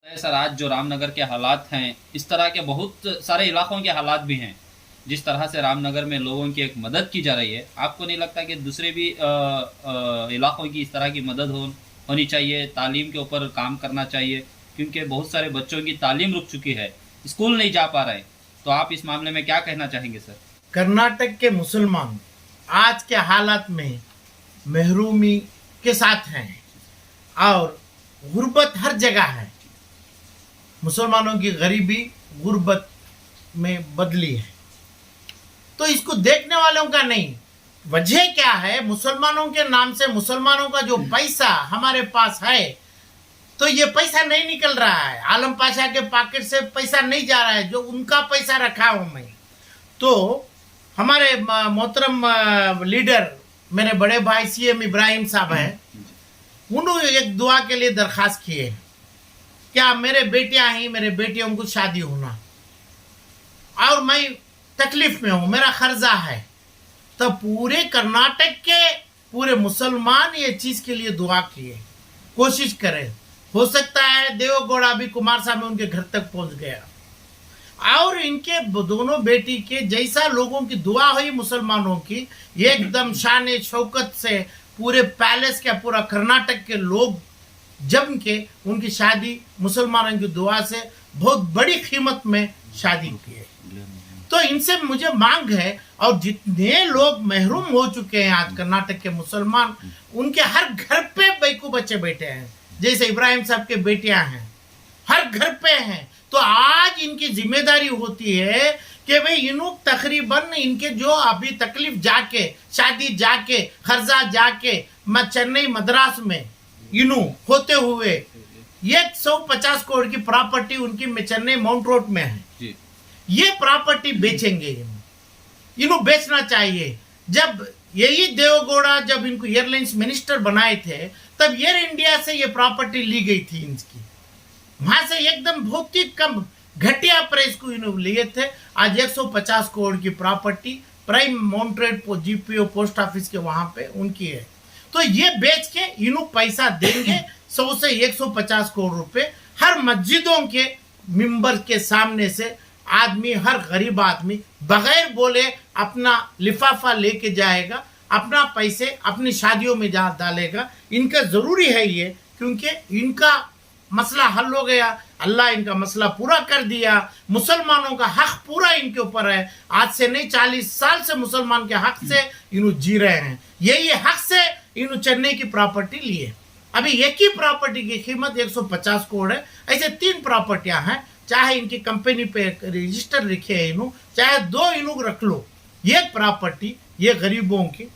Sir, आज जो रामनगर के हालात हैं, इस तरह के बहुत सारे इलाकों के हालात भी हैं। जिस तरह से रामनगर में लोगों की एक मदद की जा रही है, आपको नहीं लगता कि दूसरे भी इलाकों की इस तरह की मदद होनी चाहिए? तालीम के ऊपर काम करना चाहिए, क्योंकि बहुत सारे बच्चों की तालीम रुक चुकी है, स्कूल नहीं जा पा रहे। तो आप इस मामले में क्या कहना चाहेंगे सर? कर्नाटक के मुसलमान आज के हालात में महरूमी के साथ हैं और गुर्बत हर जगह है। मुसलमानों की गरीबी गुर्बत में बदली है, तो इसको देखने वालों का नहीं। वजह क्या है? मुसलमानों के नाम से मुसलमानों का जो पैसा हमारे पास है, तो ये पैसा नहीं निकल रहा है। आलम पाशा के पॉकेट से पैसा नहीं जा रहा है, जो उनका पैसा रखा हूं मैं। तो हमारे मोहतरम लीडर मेरे बड़े भाई सीएम इब्राहिम साहब हैं, उन्होंने एक दुआ के लिए दरखास्त की है। क्या मेरे बेटियां ही, मेरे बेटियों को शादी होना और मैं तकलीफ में हूं, मेरा खर्जा है, तो पूरे कर्नाटक के पूरे मुसलमान ये चीज के लिए दुआ किए, कोशिश करें। हो सकता है देवगौड़ा भी कुमार साहब उनके घर तक पहुंच गया, और इनके दोनों बेटी के जैसा लोगों की दुआ हुई मुसलमानों की, एकदम शान शौकत से पूरे पैलेस के पूरा कर्नाटक के लोग जम के उनकी शादी मुसलमानों की दुआ से बहुत बड़ी कीमत में शादी की है। तो इनसे मुझे मांग है, और जितने लोग महरूम हो चुके हैं आज कर्नाटक के मुसलमान, उनके हर घर पे बैकू बच्चे बैठे हैं, जैसे इब्राहिम साहब के बेटियां हैं, हर घर पे हैं। तो आज इनकी जिम्मेदारी होती है कि भाई इन्हों तकरीबन इनके जो अभी तकलीफ जाके, शादी जाके, खर्जा जाके, चेन्नई मद्रास में इन्हों होते हुए 150 करोड़ की प्रॉपर्टी उनकी चेन्नई माउंट रोड में है जी। ये प्रॉपर्टी बेचेंगे, इन्हों बेचना चाहिए। जब यही देवगौड़ा जब इनको एयरलाइंस मिनिस्टर बनाए थे, तब एयर इंडिया से ये प्रॉपर्टी ली गई थी इनकी, वहां से एकदम बहुत ही कम घटिया प्राइस को इन्होंने लिए थे। आज 150 करोड़ की property prime mounted GPO post office के वहां पे उनकी है। तो ये बेच के इन्हों पैसा देंगे 100 से 150 करोड़ रुपए हर मस्जिदों के मिंबर के सामने से आदमी, हर गरीब आदमी बगैर बोले अपना लिफाफा लेके जाएगा, अपना पैसे अपनी शादियों में जा डालेगा। इनका जरूरी है ये, क्योंकि इनका मसला हल हो गया, अल्लाह इनका मसला पूरा कर दिया। मुसलमानों का हक पूरा इनके ऊपर है। आज से नहीं, 40 साल से मुसलमान के हक से इन्हों जी रहे हैं। यही हक से इन्हों चेन्नई की प्रॉपर्टी लिए। अभी एक ही प्रॉपर्टी की कीमत 150 करोड़ है। ऐसे 3 प्रॉपर्टियां हैं, चाहे इनकी कंपनी पे रजिस्टर लिखे है इन्हों, चाहे 2 इन्हों रख लो। ये प्रॉपर्टी ये गरीबों की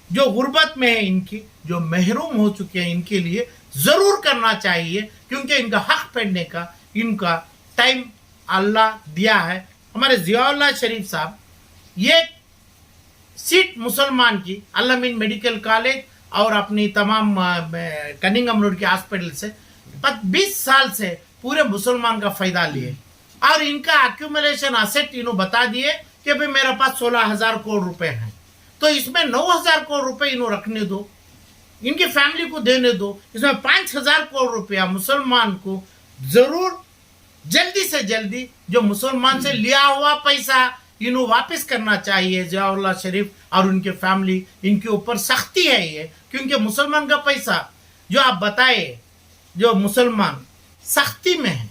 जो गुर्बत में है, इनकी जो महरूम हो चुके हैं, इनके लिए जरूर करना चाहिए, क्योंकि इनका हक पढ़ने का इनका टाइम अल्लाह दिया है। हमारे जियाउल्लाह शरीफ साहब ये सीट मुसलमान की अल-अमीन मेडिकल कॉलेज और अपनी तमाम कनिंगम रोड के हॉस्पिटल से 20 साल से पूरे मुसलमान का फायदा लिए, और इनका एक्यूमुलेशन असेट इन्हों बता दिए कि भाई मेरे पास 16,000 करोड़ रुपए हैं, तो इसमें 9,000 करोड़ रुपए इन्हों रखने दो, इनकी फैमिली को देने दो। इसमें 5,000 करोड़ रुपया मुसलमान को जरूर जल्दी से जल्दी जो मुसलमान से लिया हुआ पैसा इन्हों वापस करना चाहिए। जियाउल्लाह शरीफ और उनके फैमिली, इनके ऊपर सख्ती है ये, क्योंकि मुसलमान का पैसा जो आप बताए, जो मुसलमान सख्ती में है,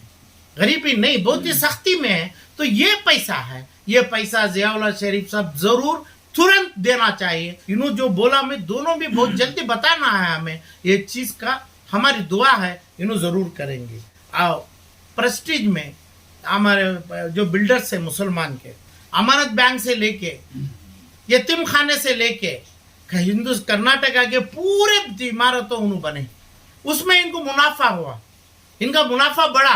गरीबी नहीं, बहुत ही सख्ती में है, तो ये पैसा है, ये पैसा जियाउल्लाह शरीफ साहब जरूर तुरंत देना चाहिए। इन्हों जो बोला मैं दोनों भी बहुत जल्दी बताना है हमें, ये चीज का हमारी दुआ है, इन्हों जरूर करेंगे। और प्रेस्टीज में हमारे जो बिल्डर्स है मुसलमान के, अमानत बैंक से लेके यतीम खाने से लेके कर्नाटका के पूरे इमारतों उन्होंने बने, उसमें इनको मुनाफा हुआ, इनका मुनाफा बढ़ा,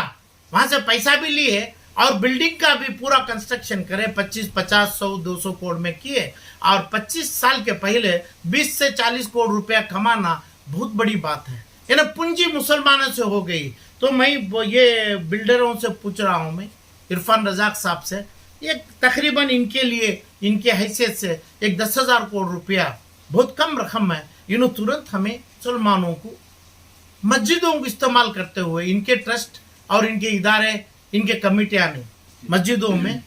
वहां से पैसा भी लिए और बिल्डिंग का भी पूरा कंस्ट्रक्शन करे। 25, 50, 100, 200 करोड़ में किए, और 25 साल के पहले 20 से 40 करोड़ रुपया कमाना बहुत बड़ी बात है। यानी पूंजी मुसलमानों से हो गई। तो मैं ये बिल्डरों से पूछ रहा हूं, मैं इरफान रजाक साहब से, ये तकरीबन इनके लिए, इनके हैसियत से एक 10,000 करोड़ रुपया बहुत कम रकम है। इन्हों तुरंत हमें मुसलमानों को मस्जिदों को इस्तेमाल करते हुए इनके ट्रस्ट और इनके इदारे, इनके कमेटियां ने मस्जिदों में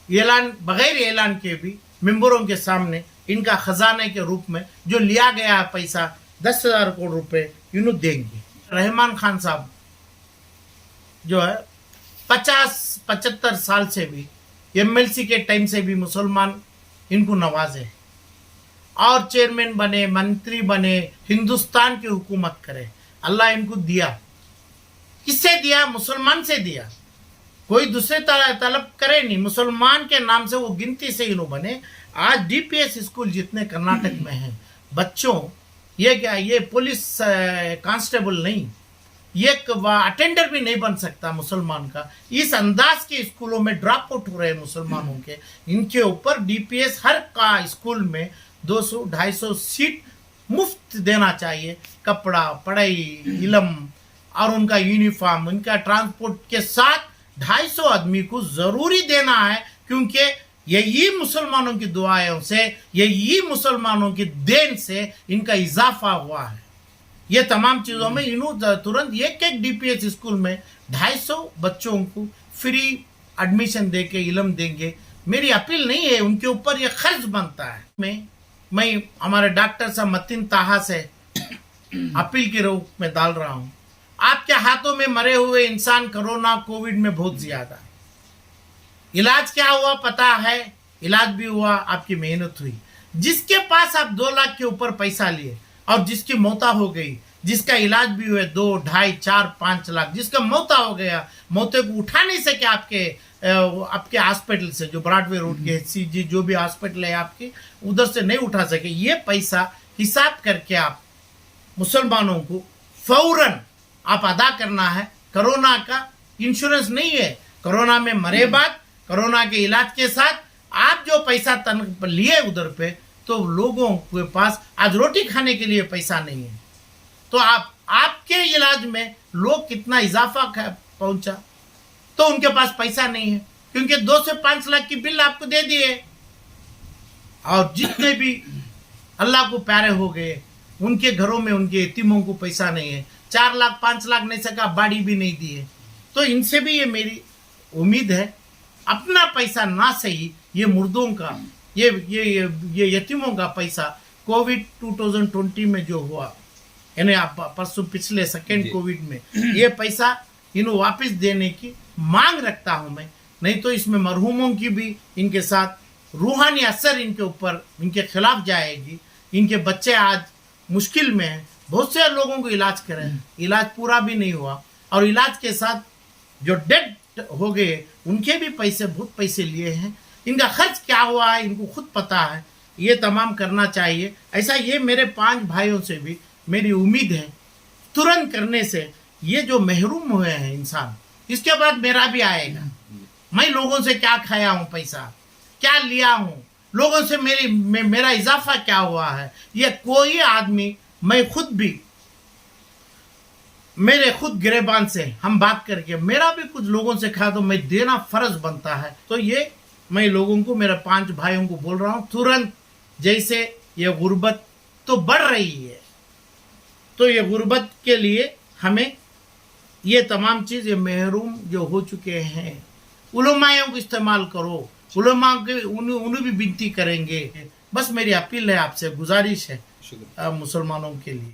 ऐलान, बगैर ऐलान के भी मेंबरों के सामने इनका खजाने के रूप में जो लिया गया है पैसा 10,000 करोड़ रुपए इन्हों देंगे। रहमान खान साहब जो है 50-75 साल से भी एमएलसी के टाइम से भी मुसलमान इनको नवाजे और चेयरमैन बने, मंत्री बने, हिंदुस्तान की हुकूमत करे। अल्लाह इनको दिया, किससे दिया? मुसलमान से दिया। कोई दूसरे तलब करे नहीं, मुसलमान के नाम से वो गिनती से इन्हों बने। आज डीपीएस स्कूल जितने कर्नाटक में हैं बच्चों, ये क्या, ये पुलिस कांस्टेबल नहीं, ये अटेंडर भी नहीं बन सकता मुसलमान का। इस अंदाज के स्कूलों में ड्रॉप आउट हो रहे हैं मुसलमानों के। इनके ऊपर डीपीएस हर का स्कूल में 200-250 सीट मुफ्त देना चाहिए। कपड़ा, पढ़ाई, इलम और उनका यूनिफॉर्म, उनका ट्रांसपोर्ट के साथ 250 आदमी को जरूरी देना है, क्योंकि यही मुसलमानों की दुआओं से, यही मुसलमानों की देन से इनका इजाफा हुआ है। ये तमाम चीज़ों में इन्हों तुरंत एक डीपीएस स्कूल में 250 बच्चों को फ्री एडमिशन दे के इलम देंगे। मेरी अपील नहीं है, उनके ऊपर ये खर्च बनता है। मैं हमारे डॉक्टर साहब मतीन ताहा से अपील के रूप में डाल रहा हूँ, आपके हाथों में मरे हुए इंसान कोरोना कोविड में बहुत ज्यादा है। इलाज क्या हुआ पता है? इलाज भी हुआ, आपकी मेहनत हुई। जिसके पास आप 2 लाख के ऊपर पैसा लिए और जिसकी मौता हो गई, जिसका इलाज भी हुए 2, 2.5, 4, 5 लाख, जिसका मौता हो गया, मौते को उठा नहीं सके आपके हॉस्पिटल से, जो ब्रॉडवे रोड के सीजी जो भी हॉस्पिटल है आपकी, उधर से नहीं उठा सके, ये पैसा हिसाब करके आप मुसलमानों को फौरन आप अदा करना है। कोरोना का इंश्योरेंस नहीं है, कोरोना में मरे बाद कोरोना के इलाज के साथ आप जो पैसा लिए उधर पे, तो लोगों के पास आज रोटी खाने के लिए पैसा नहीं है। तो आपके इलाज में लोग कितना इजाफा पहुंचा, तो उनके पास पैसा नहीं है, क्योंकि 2 से 5 लाख की बिल आपको दे दिए। और जितने भी अल्लाह को प्यारे हो गए, उनके घरों में उनके यतीमों को पैसा नहीं है। 4 लाख 5 लाख नहीं सका, बाड़ी भी नहीं दी है। तो इनसे भी ये मेरी उम्मीद है, अपना पैसा ना सही, ये मुर्दों का, ये यतीमों का पैसा कोविड 2020 में जो हुआ, यानी परसों पिछले सेकेंड कोविड में, ये पैसा इन्हों वापस देने की मांग रखता हूं मैं। नहीं तो इसमें मरहूमों की भी इनके साथ रूहानी असर इनके ऊपर, इनके खिलाफ जाएगी। इनके बच्चे आज मुश्किल में हैं, बहुत से लोगों को इलाज करें, इलाज पूरा भी नहीं हुआ, और इलाज के साथ जो डेड हो गए उनके भी बहुत पैसे लिए हैं। इनका खर्च क्या हुआ है इनको खुद पता है, ये तमाम करना चाहिए। ऐसा ये मेरे 5 भाइयों से भी मेरी उम्मीद है, तुरंत करने से ये जो महरूम हुए हैं इंसान, इसके बाद मेरा भी आएगा। मैं लोगों से क्या खाया हूँ, पैसा क्या लिया हूँ, लोगों से मेरा इजाफा क्या हुआ है, ये कोई आदमी, मैं खुद भी, मेरे खुद गिरेबान से हम बात करके मेरा भी कुछ लोगों से खाया तो मैं देना फर्ज बनता है। तो ये मैं लोगों को, मेरे 5 भाइयों को बोल रहा हूँ, तुरंत, जैसे ये गुर्बत तो बढ़ रही है, तो ये गुर्बत के लिए हमें ये तमाम चीज़, ये महरूम जो हो चुके हैं, उलमाओं को इस्तेमाल करो। उलमा के उन्हें भी विनती करेंगे। बस मेरी अपील है आपसे, गुजारिश है मुसलमानों के लिए।